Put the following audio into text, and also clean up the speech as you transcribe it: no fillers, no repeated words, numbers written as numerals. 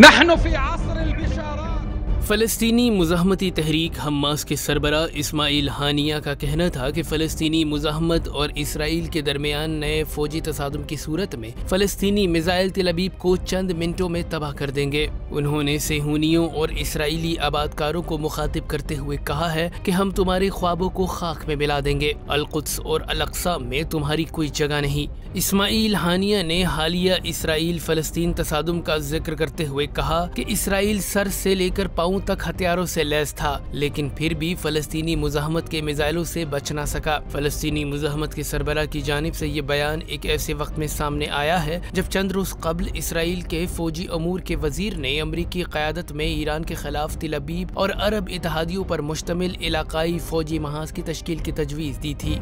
نحن في عصر البشارات۔ فلسطینی مزاحمتی تحریک حماس کے سربراہ اسماعیل ہانیہ کا کہنا تھا کہ فلسطینی مزاحمت اور اسرائیل کے درمیان نئے فوجی تصادم کی صورت میں فلسطینی میزائل تل ابیب کو چند منٹوں میں تباہ کر دیں گے۔ انہوں نے صہیونیوں اور اسرائیلی آبادکاروں کو مخاطب کرتے ہوئے کہا ہے کہ ہم تمہارے خوابوں کو خاک میں ملا دیں گے، القدس اور الاقصی میں تمہاری کوئی جگہ نہیں۔ اسماعیل ہانیہ نے حالیہ اسرائیل فلسطین تصادم کا ذکر کرتے ہوئے کہا کہ اسرائیل سر سے لے کر پاؤں تک ہتھیاروں سے لیس تھا، لیکن پھر بھی فلسطینی مزاحمت کے میزائلوں سے بچ نہ سکا۔ فلسطینی مزاحمت کے سربراہ کی جانب سے یہ بیان ایک ایسے وقت میں سامنے آیا ہے جب چند روز قبل اسرائیل کے فوجی امور کے وزیر نے امریکی قیادت میں ایران کے خلاف تل ابیب اور عرب اتحادیوں پر مشتمل علاقائی فوجی محاذ کی تشکیل کی تجویز دی تھی۔